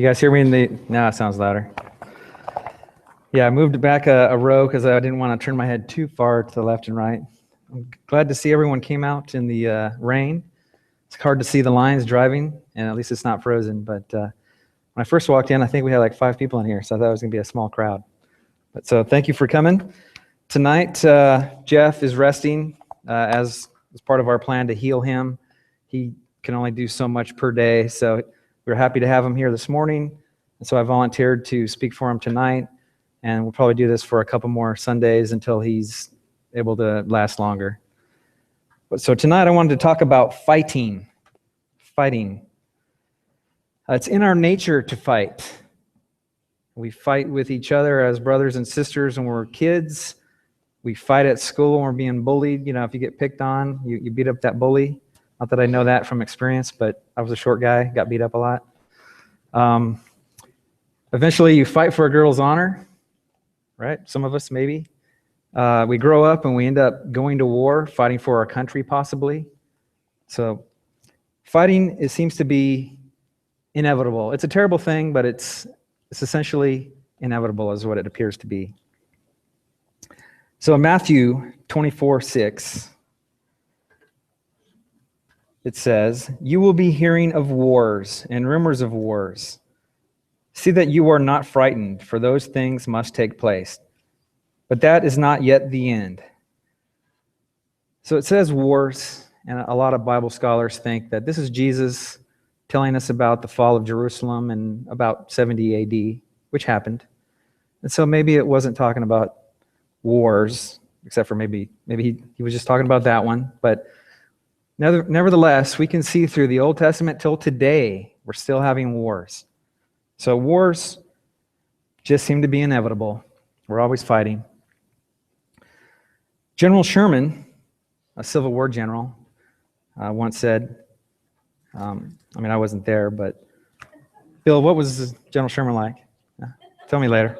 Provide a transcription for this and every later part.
You guys hear me now it sounds louder. Yeah, I moved back a row because I didn't want to turn my head too far to the left and right. I'm glad to see everyone came out in the rain. It's hard to see the lines driving, and at least it's not frozen. But when I first walked in, I think we had like 5 people in here, so I thought it was going to be a small crowd. But so thank you for coming. Tonight, Jeff is resting as part of our plan to heal him. He can only do so much per day, so we're happy to have him here this morning. And so I volunteered to speak for him tonight, and we'll probably do this for a couple more Sundays until he's able to last longer. But so tonight I wanted to talk about fighting. It's in our nature to fight. We fight with each other as brothers and sisters when we're kids. We fight at school when we're being bullied. You know, if you get picked on, you beat up that bully. Not that I know that from experience, but I was a short guy, got beat up a lot. Eventually, you fight for a girl's honor, right? Some of us, maybe. We grow up and we end up going to war, fighting for our country, possibly. So fighting, it seems to be inevitable. It's a terrible thing, but it's essentially inevitable is what it appears to be. So in Matthew 24:6, it says, "You will be hearing of wars and rumors of wars. See that you are not frightened, for those things must take place. But that is not yet the end." So it says wars, and a lot of Bible scholars think that this is Jesus telling us about the fall of Jerusalem in about 70 AD, which happened. And so maybe it wasn't talking about wars, except for maybe he was just talking about that one. But nevertheless, we can see through the Old Testament till today, we're still having wars. So wars just seem to be inevitable. We're always fighting. General Sherman, a Civil War general, once said, I wasn't there, but Bill, what was General Sherman like? Tell me later.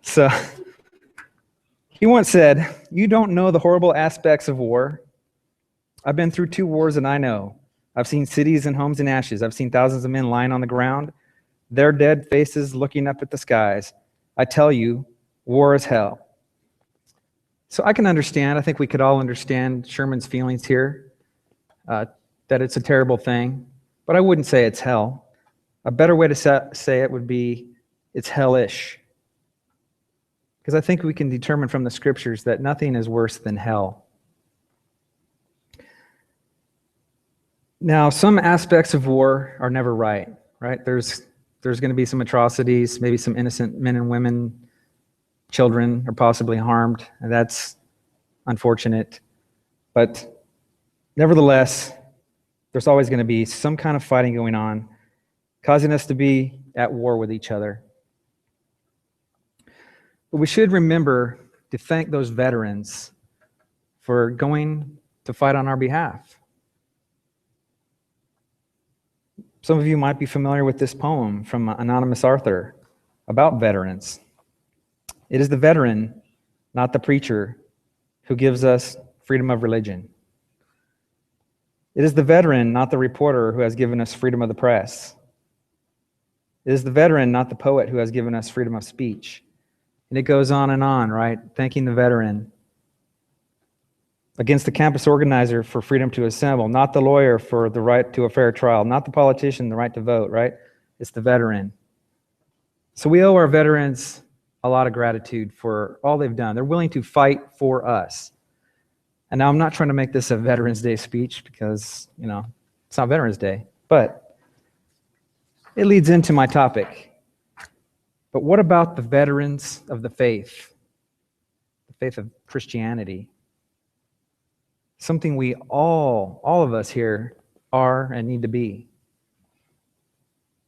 So he once said, "You don't know the horrible aspects of war. I've been through 2 wars and I know. I've seen cities and homes in ashes. I've seen thousands of men lying on the ground, their dead faces looking up at the skies. I tell you, war is hell." So I can understand, I think we could all understand Sherman's feelings here, that it's a terrible thing, but I wouldn't say it's hell. A better way to say it would be it's hellish. Because I think we can determine from the scriptures that nothing is worse than hell. Now, some aspects of war are never right? There's going to be some atrocities, maybe some innocent men and women, children are possibly harmed, and that's unfortunate. But nevertheless, there's always going to be some kind of fighting going on, causing us to be at war with each other. But we should remember to thank those veterans for going to fight on our behalf. Some of you might be familiar with this poem from Anonymous Arthur about veterans. It is the veteran, not the preacher, who gives us freedom of religion. It is the veteran, not the reporter, who has given us freedom of the press. It is the veteran, not the poet, who has given us freedom of speech. And it goes on, right? Thanking the veteran. Against the campus organizer for freedom to assemble, not the lawyer for the right to a fair trial, not the politician the right to vote, right? It's the veteran. So we owe our veterans a lot of gratitude for all they've done. They're willing to fight for us. And now I'm not trying to make this a Veterans Day speech because, it's not Veterans Day, but it leads into my topic. But what about the veterans of the faith of Christianity? Something we all of us here are and need to be.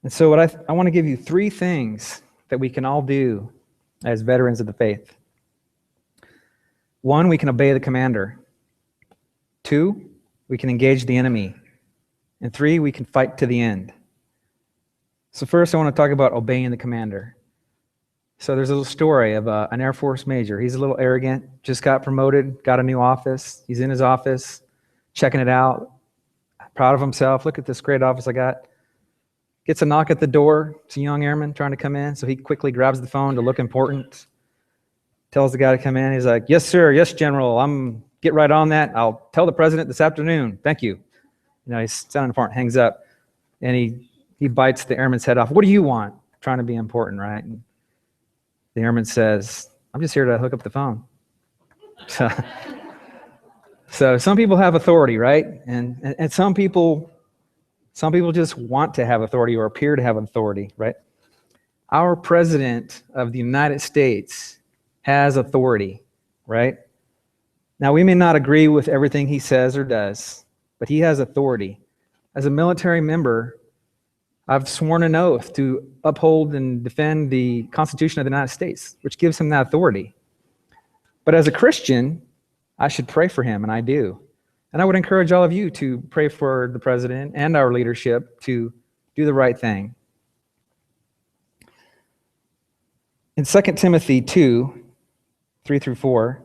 And so I want to give you 3 things that we can all do as veterans of the faith. 1, we can obey the commander. 2, we can engage the enemy. And 3, we can fight to the end. So first I want to talk about obeying the commander. So there's a little story of an Air Force major. He's a little arrogant, just got promoted, got a new office. He's in his office, checking it out, proud of himself. Look at this great office I got. Gets a knock at the door. It's a young airman trying to come in, so he quickly grabs the phone to look important. Tells the guy to come in. He's like, "Yes, sir. Yes, General. Get right on that. I'll tell the president this afternoon. Thank you." He's sounding important. Hangs up, and he bites the airman's head off. "What do you want?" Trying to be important, right? And the airman says, "I'm just here to hook up the phone." So some people have authority, right? And some people just want to have authority or appear to have authority, right? Our president of the United States has authority, right? Now, we may not agree with everything he says or does, but he has authority. As a military member, I've sworn an oath to uphold and defend the Constitution of the United States, which gives him that authority. But as a Christian, I should pray for him, and I do. And I would encourage all of you to pray for the president and our leadership to do the right thing. In 2 Timothy 2, 3-4,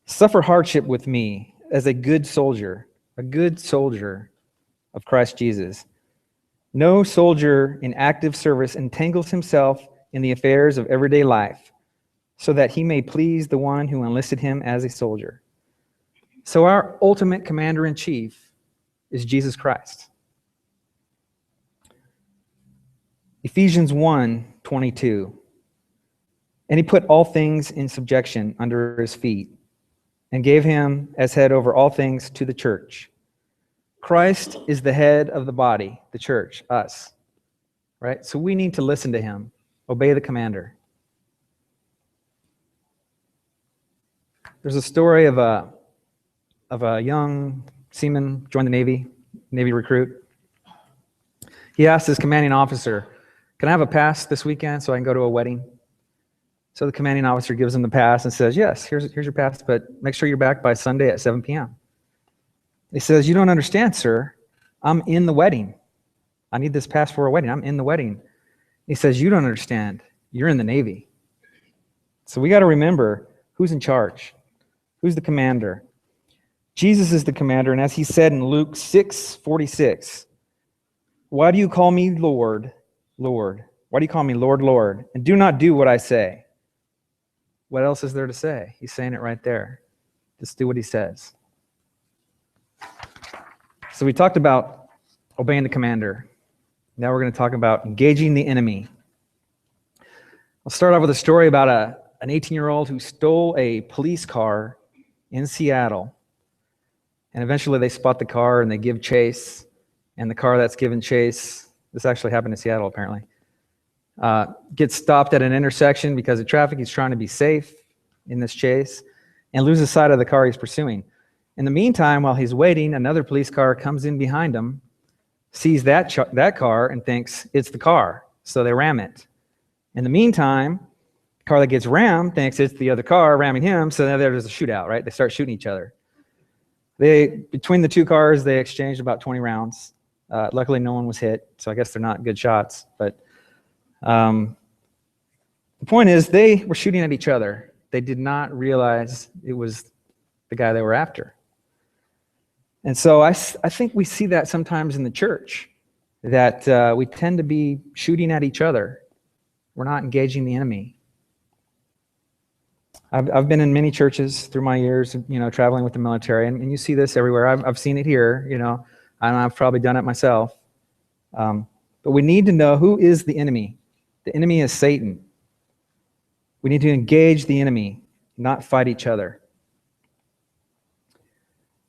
"Suffer hardship with me as a good soldier of Christ Jesus. No soldier in active service entangles himself in the affairs of everyday life, so that he may please the one who enlisted him as a soldier." So our ultimate commander-in-chief is Jesus Christ. Ephesians 1:22, "And he put all things in subjection under his feet, and gave him as head over all things to the church." Christ is the head of the body, the church, us, right? So we need to listen to him, obey the commander. There's a story of a young seaman, joined the Navy recruit. He asked his commanding officer, "Can I have a pass this weekend so I can go to a wedding?" So the commanding officer gives him the pass and says, "Yes, here's your pass, but make sure you're back by Sunday at 7 p.m. He says, "You don't understand, sir. I'm in the wedding. I need this pass for a wedding. I'm in the wedding." He says, "You don't understand. You're in the Navy." So we got to remember who's in charge, who's the commander. Jesus is the commander, and as he said in Luke 6:46, "Why do you call me Lord, Lord? Why do you call me Lord, Lord, and do not do what I say?" What else is there to say? He's saying it right there. Just do what he says. So we talked about obeying the commander. Now we're going to talk about engaging the enemy. I'll start off with a story about an 18-year-old who stole a police car in Seattle. And eventually they spot the car and they give chase. And the car that's given chase, this actually happened in Seattle apparently, gets stopped at an intersection because of traffic. He's trying to be safe in this chase and loses sight of the car he's pursuing. In the meantime, while he's waiting, another police car comes in behind him, sees that car, and thinks it's the car, so they ram it. In the meantime, the car that gets rammed thinks it's the other car ramming him, so now there's a shootout, right? They start shooting each other. Between the two cars, they exchanged about 20 rounds. Luckily, no one was hit, so I guess they're not good shots. But the point is, they were shooting at each other. They did not realize it was the guy they were after. And so I think we see that sometimes in the church, that we tend to be shooting at each other. We're not engaging the enemy. I've been in many churches through my years, traveling with the military, and you see this everywhere. I've seen it here, and I've probably done it myself. But we need to know who is the enemy. The enemy is Satan. We need to engage the enemy, not fight each other.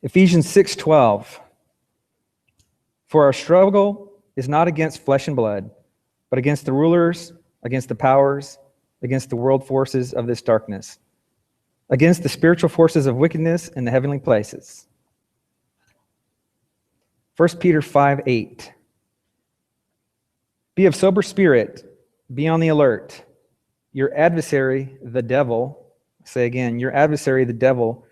Ephesians 6:12, "For our struggle is not against flesh and blood, but against the rulers, against the powers, against the world forces of this darkness, against the spiritual forces of wickedness in the heavenly places." 1 Peter 5:8, "Be of sober spirit, be on the alert. Your adversary, the devil," say again, "your adversary, the devil,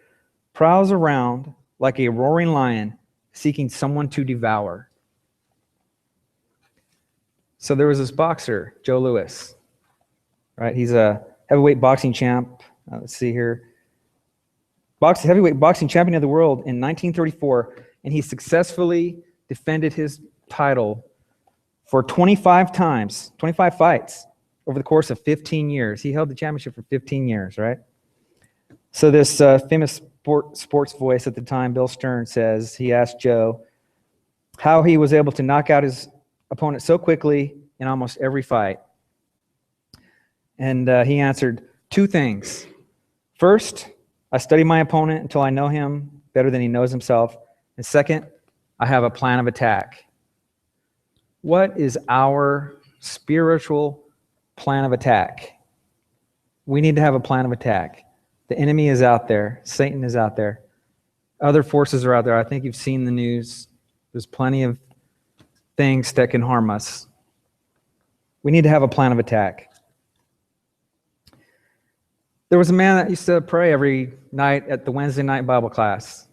prowls around like a roaring lion, seeking someone to devour." So there was this boxer, Joe Louis, right? He's a heavyweight boxing champ. Let's see here. Heavyweight boxing champion of the world in 1934, and he successfully defended his title for 25 times, 25 fights over the course of 15 years. He held the championship for 15 years, right? So this famous sports voice at the time, Bill Stern, says he asked Joe how he was able to knock out his opponent so quickly in almost every fight. And he answered, 2 things. First, I study my opponent until I know him better than he knows himself. And second, I have a plan of attack. What is our spiritual plan of attack? We need to have a plan of attack. The enemy is out there. Satan is out there. Other forces are out there. I think you've seen the news. There's plenty of things that can harm us. We need to have a plan of attack. There was a man that used to pray every night at the Wednesday night Bible class.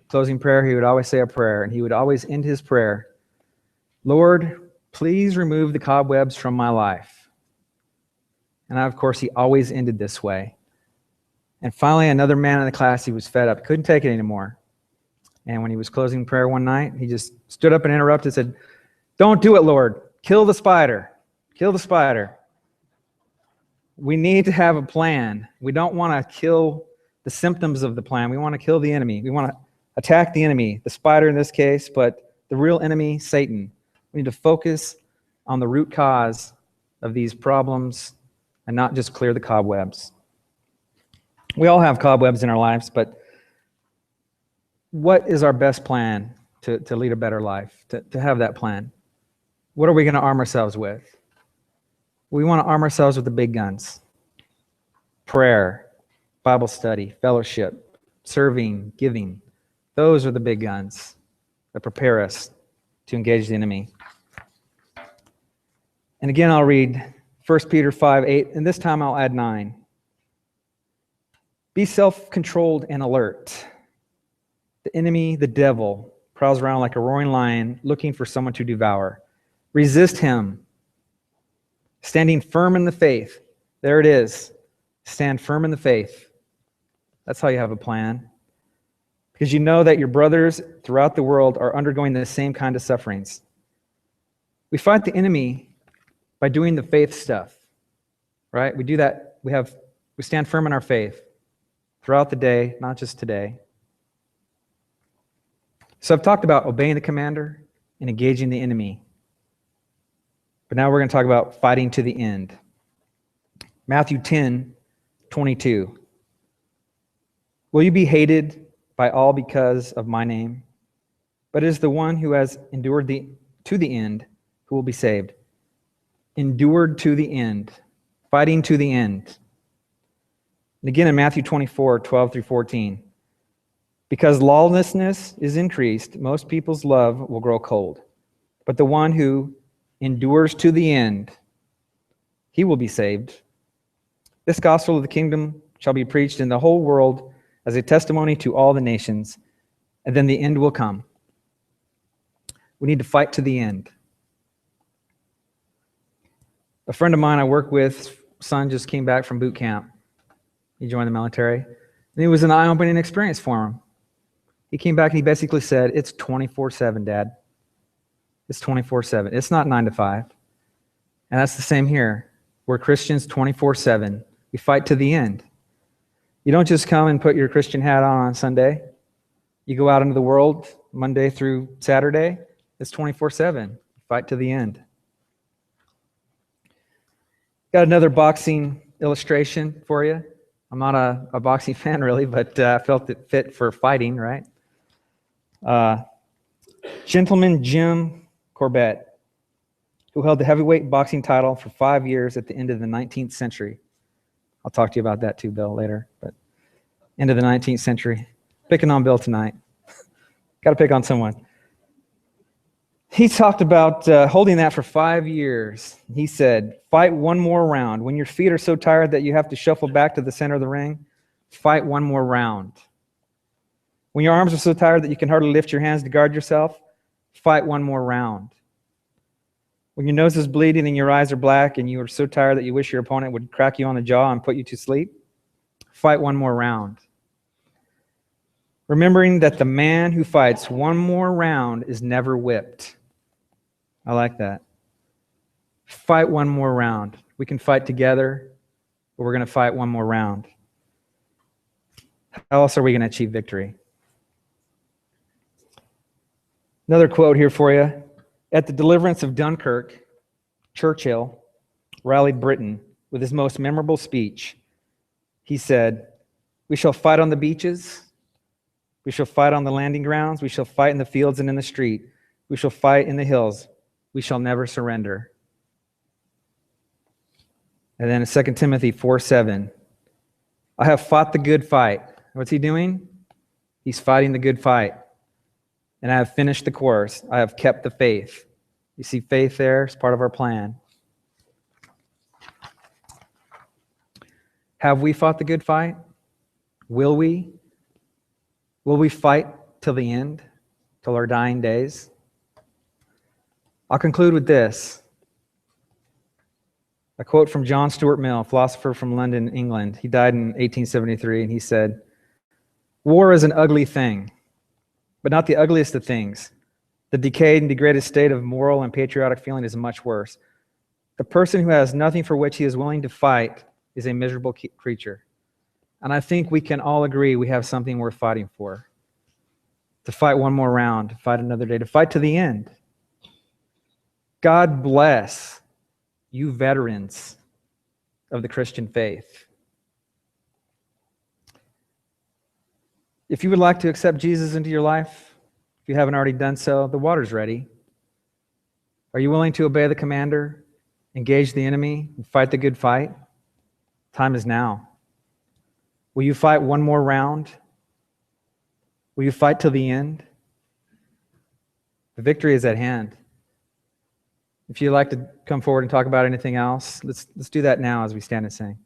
Closing prayer, he would always say a prayer, and he would always end his prayer, Lord, please remove the cobwebs from my life. And of course, he always ended this way. And finally, another man in the class, he was fed up, couldn't take it anymore. And when he was closing prayer one night, he just stood up and interrupted and said, don't do it, Lord. Kill the spider. Kill the spider. We need to have a plan. We don't want to kill the symptoms of the plan. We want to kill the enemy. We want to attack the enemy, the spider in this case, but the real enemy, Satan. We need to focus on the root cause of these problems and not just clear the cobwebs. We all have cobwebs in our lives, but what is our best plan to lead a better life, to have that plan? What are we going to arm ourselves with? We want to arm ourselves with the big guns. Prayer, Bible study, fellowship, serving, giving. Those are the big guns that prepare us to engage the enemy. And again, I'll read 1 Peter 5:8, and this time I'll add 9. Be self-controlled and alert. The enemy, the devil, prowls around like a roaring lion looking for someone to devour. Resist him. Standing firm in the faith. There it is. Stand firm in the faith. That's how you have a plan. Because you know that your brothers throughout the world are undergoing the same kind of sufferings. We fight the enemy by doing the faith stuff, right? We do that. We stand firm in our faith throughout the day, not just today. So I've talked about obeying the commander and engaging the enemy. But now we're going to talk about fighting to the end. Matthew 10:22. Will you be hated by all because of my name? But it is the one who has endured to the end who will be saved. Endured to the end. Fighting to the end. And again in Matthew 24:12-14. Because lawlessness is increased, most people's love will grow cold. But the one who endures to the end, he will be saved. This gospel of the kingdom shall be preached in the whole world as a testimony to all the nations, and then the end will come. We need to fight to the end. A friend of mine I work with, son just came back from boot camp. He joined the military, and it was an eye-opening experience for him. He came back and he basically said, it's 24/7, Dad. It's 24/7. It's not 9 to 5. And that's the same here. We're Christians 24/7. We fight to the end. You don't just come and put your Christian hat on Sunday. You go out into the world Monday through Saturday. It's 24/7. Fight to the end. Got another boxing illustration for you. I'm not a boxing fan really, but I felt it fit for fighting, right? Gentleman Jim Corbett, who held the heavyweight boxing title for 5 years at the end of the 19th century. I'll talk to you about that too, Bill, later. But end of the 19th century. Picking on Bill tonight. Got to pick on someone. He talked about holding that for 5 years. He said, fight one more round. When your feet are so tired that you have to shuffle back to the center of the ring, fight one more round. When your arms are so tired that you can hardly lift your hands to guard yourself, fight one more round. When your nose is bleeding and your eyes are black and you are so tired that you wish your opponent would crack you on the jaw and put you to sleep, fight one more round. Remembering that the man who fights one more round is never whipped. I like that. Fight one more round. We can fight together, but we're going to fight one more round. How else are we going to achieve victory? Another quote here for you. At the deliverance of Dunkirk, Churchill rallied Britain with his most memorable speech. He said, "We shall fight on the beaches. We shall fight on the landing grounds. We shall fight in the fields and in the street. We shall fight in the hills. We shall never surrender." And then in 2 Timothy 4:7, "I have fought the good fight." What's he doing? He's fighting the good fight. "And I have finished the course. I have kept the faith." You see faith there? It's part of our plan. Have we fought the good fight? Will we? Will we fight till the end, till our dying days? I'll conclude with this. A quote from John Stuart Mill, philosopher from London, England. He died in 1873, and he said, "War is an ugly thing, but not the ugliest of things. The decayed and degraded state of moral and patriotic feeling is much worse. The person who has nothing for which he is willing to fight is a miserable creature." And I think we can all agree we have something worth fighting for. To fight one more round, to fight another day, to fight to the end. God bless you veterans of the Christian faith. If you would like to accept Jesus into your life, if you haven't already done so, the water's ready. Are you willing to obey the commander, engage the enemy, and fight the good fight? Time is now. Will you fight one more round? Will you fight till the end? The victory is at hand. If you'd like to come forward and talk about anything else, let's do that now as we stand and sing.